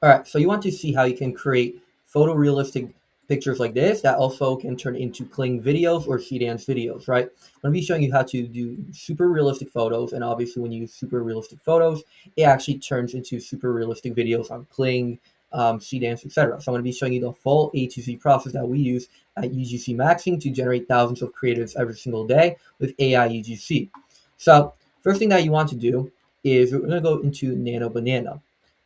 All right, so you want to see how you can create photorealistic pictures like this that also can turn into cling videos or dance videos, right? I'm going to be showing you how to do super realistic photos, and obviously when you use super realistic photos, it actually turns into super realistic videos on cling, dance, etc. So I'm going to be showing you the full A to Z process that we use at UGC Maxing to generate thousands of creatives every single day with AI UGC. So first thing that you want to do is we're going to go into Nano Banana.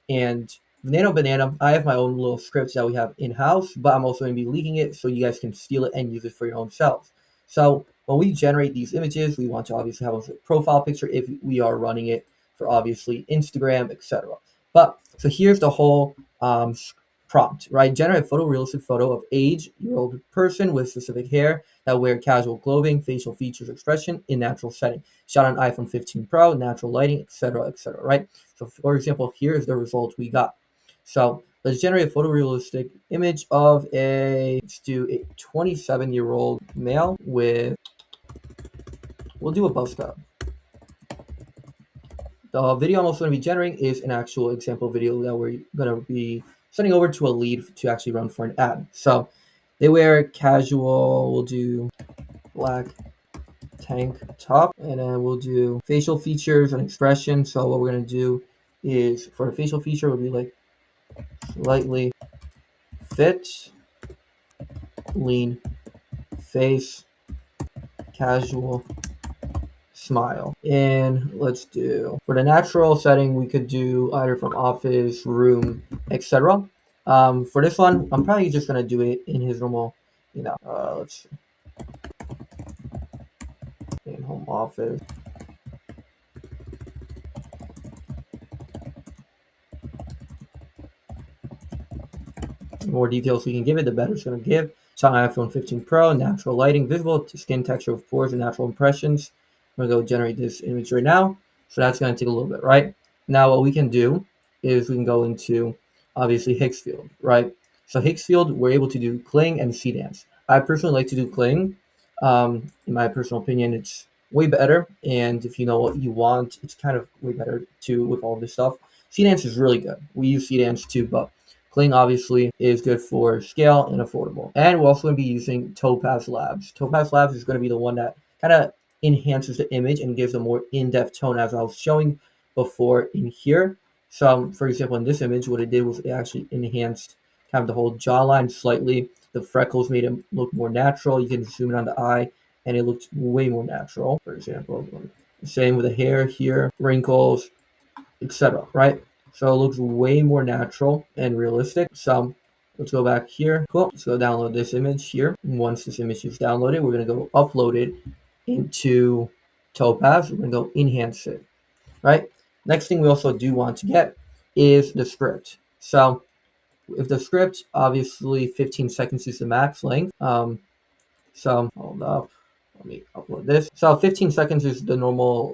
And Nano Banana, I have my own little scripts that we have in-house, but I'm also going to be leaking it so you guys can steal it and use it for your own selves. So when we generate these images, we want to obviously have a profile picture if we are running it for obviously Instagram, etc. But so here's the whole prompt, right? Generate a photorealistic photo of age-year-old person with specific hair that wear casual clothing, facial features, expression in natural setting. Shot on iPhone 15 Pro, natural lighting, etc., right? So for example, here is the result we got. So let's generate a photorealistic image of let's do a 27-year-old male with, we'll do a buzz cut. The video I'm also going to be generating is an actual example video that we're going to be sending over to a lead to actually run for an ad. So they wear casual, we'll do black tank top, and then we'll do facial features and expression. So what we're going to do is for a facial feature, we'll be like slightly fit, lean face, casual smile. And let's do, for the natural setting, we could do either from office, room, etc. For this one, I'm probably just going to do it in his normal, let's see, in home office. The more details we can give it, the better it's going to give. Shot on iPhone 15 Pro, natural lighting, visible skin texture of pores and natural impressions. I'm going to go generate this image right now. So that's going to take a little bit, right? Now what we can do is we can go into, obviously, Higgsfield, right? So Higgsfield, we're able to do cling and dance. I personally like to do cling. In my personal opinion, it's way better. And if you know what you want, it's kind of way better too with all this stuff. dance is really good. We use dance too, but cling obviously is good for scale and affordable. And we're also going to be using Topaz Labs. Topaz Labs is going to be the one that kind of enhances the image and gives a more in-depth tone, as I was showing before in here. So for example, in this image, what it did was it actually enhanced kind of the whole jawline slightly. The freckles made it look more natural. You can zoom in on the eye and it looked way more natural. For example, same with the hair here, wrinkles, etc. right? So it looks way more natural and realistic. So let's go back here. Cool. Let's go download this image here. And once this image is downloaded, we're going to go upload it into Topaz. We're going to go enhance it, right? Next thing we also do want to get is the script. So if the script, obviously 15 seconds is the max length. So hold up, let me upload this. So 15 seconds is the normal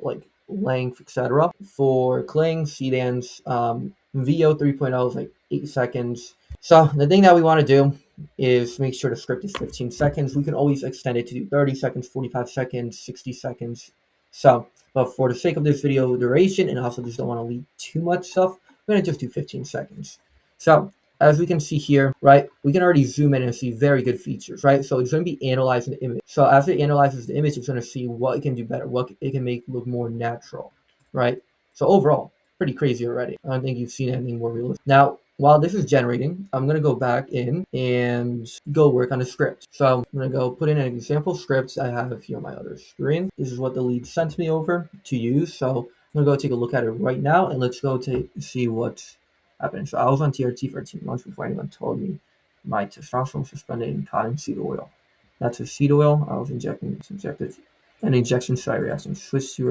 length, etc. For cling, dance, VO 3.0 is like 8 seconds. So the thing that we want to do is make sure the script is 15 seconds. We can always extend it to do 30 seconds, 45 seconds, 60 seconds. So, but for the sake of this video duration, and also just don't want to leave too much stuff, we're going to just do 15 seconds. So as we can see here, right, we can already zoom in and see very good features, right? So it's going to be analyzing the image. So as it analyzes the image, it's going to see what it can do better, what it can make look more natural, right? So overall, pretty crazy already. I don't think you've seen anything more realistic. Now, while this is generating, I'm going to go back in and go work on the script. So I'm going to go put in an example script I have here on my other screen. This is what the lead sent me over to use. So I'm going to go take a look at it right now, and let's go to see what's happening. So I was on TRT for 18 months before anyone told me my testosterone was suspended in cottonseed oil. That's a seed oil. I was injected an injection site reaction. Switch to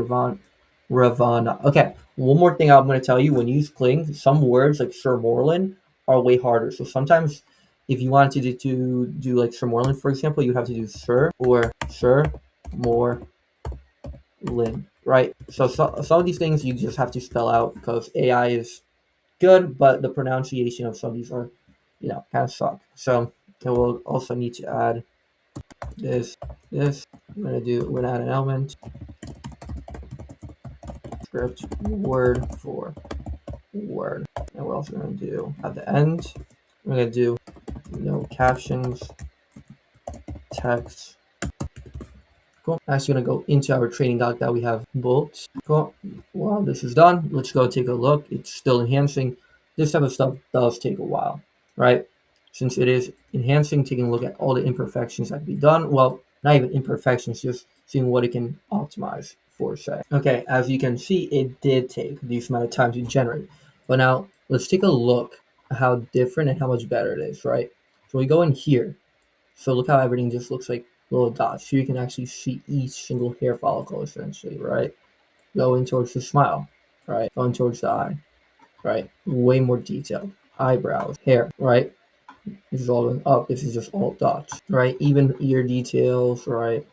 Ravana. Okay, one more thing I'm going to tell you. When you use cling, some words like Sir Morlin are way harder. So sometimes if you wanted to do like Sir Morlin, for example, you have to do Sir or Sir Morlin, right? So some of these things you just have to spell out because AI is good, but the pronunciation of some of these are, kind of suck. So I will also need to add this. We're gonna add an element script word for word. And we're also going to do at the end, we're going to do no captions, text. Cool. Actually going to go into our training doc that we have built. Cool. While this is done, let's go take a look. It's still enhancing. This type of stuff does take a while, right? Since it is enhancing, taking a look at all the imperfections that can be done. Well, not even imperfections, just seeing what it can optimize for, say. Okay, as you can see, it did take this amount of time to generate. But now let's take a look at how different and how much better it is, right? So we go in here. So look how everything just looks like little dots. Here you can actually see each single hair follicle essentially, right? Going towards the smile, right? Going towards the eye, right? Way more detailed. Eyebrows, hair, right? This is all going up. This is just all dots, right? Even ear details, right?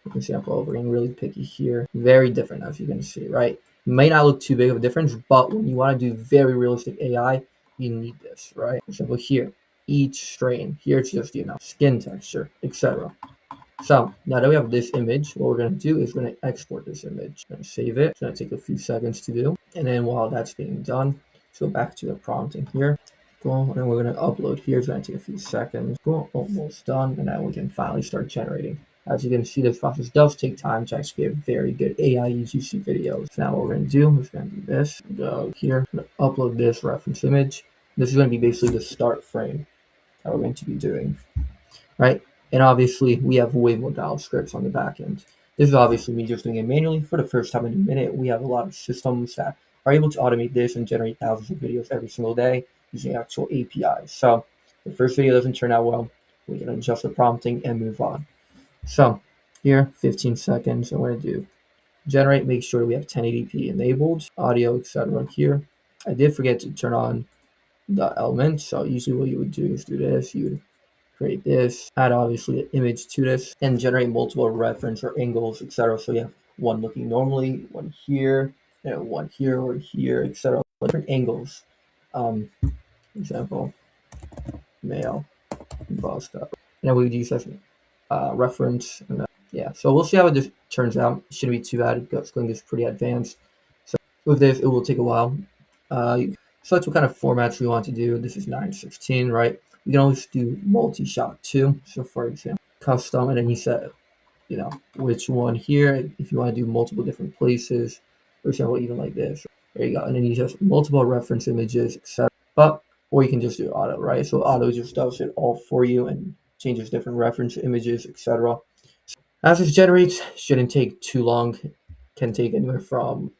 For example, we're getting really picky here. Very different, as you can see, right? May not look too big of a difference, but when you want to do very realistic AI, you need this, right? For example, here, each strain. Here it's just, skin texture, etc. So now that we have this image, what we're going to do is we're going to export this image. We're going to save it. It's going to take a few seconds to do. And then while that's being done, let's go back to the prompting here. Cool. And we're going to upload here. It's going to take a few seconds. Cool. Almost done. And now we can finally start generating. As you can see, this process does take time to actually get very good AI UGC videos. So now what we're going to do is going to do this. Go here. I'm going to upload this reference image. This is going to be basically the start frame that we're going to be doing, right? And obviously, we have way more dial scripts on the back end. This is obviously me just doing it manually for the first time in a minute. We have a lot of systems that are able to automate this and generate thousands of videos every single day using actual APIs. So if the first video doesn't turn out well, we can adjust the prompting and move on. So here, 15 seconds, I'm going to do generate, make sure we have 1080p enabled, audio, etc. here. I did forget to turn on the elements. So usually what you would do is do this. You would create this, add obviously an image to this, and generate multiple reference or angles, etc. So you have one looking normally, one here, and one here or here, etc. Different angles. Example, male, bust up. And then we would use that reference. And yeah, so we'll see how this turns out. It shouldn't be too bad. It's going to get pretty advanced. So with this, it will take a while. So that's what kind of formats we want to do. This is 916, right? We can always do multi-shot too. So for example, custom, and then you set, which one here, if you want to do multiple different places, for example, even like this. There you go. And then you just multiple reference images, etc. Or you can just do auto, right? So auto just does it all for you and changes different reference images, etc. As this generates, shouldn't take too long. Can take anywhere from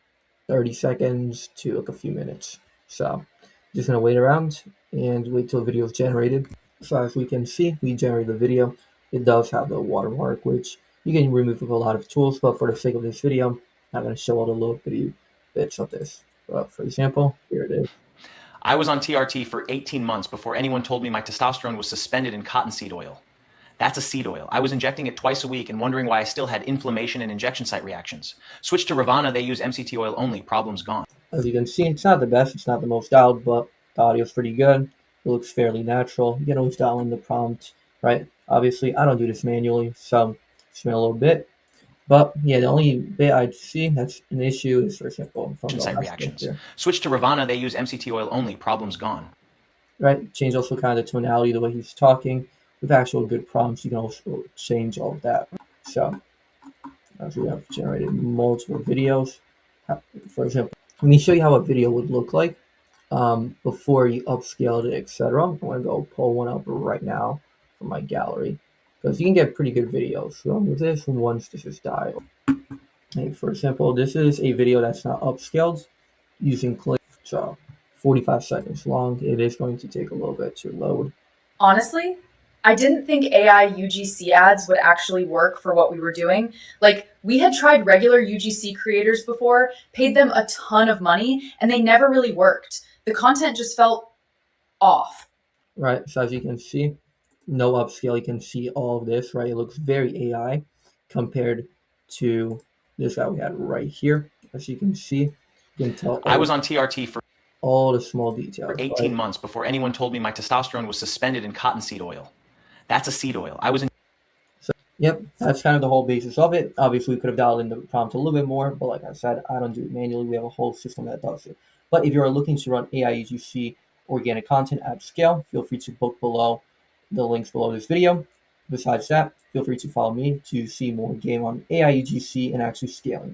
30 seconds to like a few minutes. So just gonna wait around and wait till the video is generated. So as we can see, we generated the video. It does have the watermark, which you can remove with a lot of tools, but for the sake of this video, I'm gonna show all the little bitty bits of this. But for example, here it is. I was on TRT for 18 months before anyone told me my testosterone was suspended in cottonseed oil. That's a seed oil. I was injecting it twice a week and wondering why I still had inflammation and injection site reactions. Switch to Ravana, they use MCT oil only, problem's gone. As you can see, it's not the best, it's not the most dialed, but the audio's pretty good. It looks fairly natural. You can always dial in the prompt, right? Obviously, I don't do this manually, so smell a little bit. But yeah, the only bit I see that's an issue is, for example, from the Site last reactions. here. Switch to Ravana, they use MCT oil only, problem's gone. Right? Change also kind of the tonality, the way he's talking. With actual good prompts, you can also change all of that. So, as we have generated multiple videos, for example, let me show you how a video would look like before you upscaled it, etc. I'm going to go pull one up right now from my gallery because you can get pretty good videos. So with this, once this is dialed, hey, for example, this is a video that's not upscaled using click, so 45 seconds long. It is going to take a little bit to load. Honestly, I didn't think AI UGC ads would actually work for what we were doing. Like, we had tried regular UGC creators before, paid them a ton of money, and they never really worked. The content just felt off. Right, so as you can see, no upscale. You can see all of this, right? It looks very AI compared to this guy we had right here. As you can see, you can tell. I was on TRT for all the small details. 18 months before anyone told me my testosterone was suspended in cottonseed oil. That's a seed oil. I was in. So, yep, that's kind of the whole basis of it. Obviously, we could have dialed in the prompt a little bit more, but like I said, I don't do it manually. We have a whole system that does it. But if you are looking to run AI UGC organic content at scale, feel free to book below the links below this video. Besides that, feel free to follow me to see more game on AI UGC and actually scaling.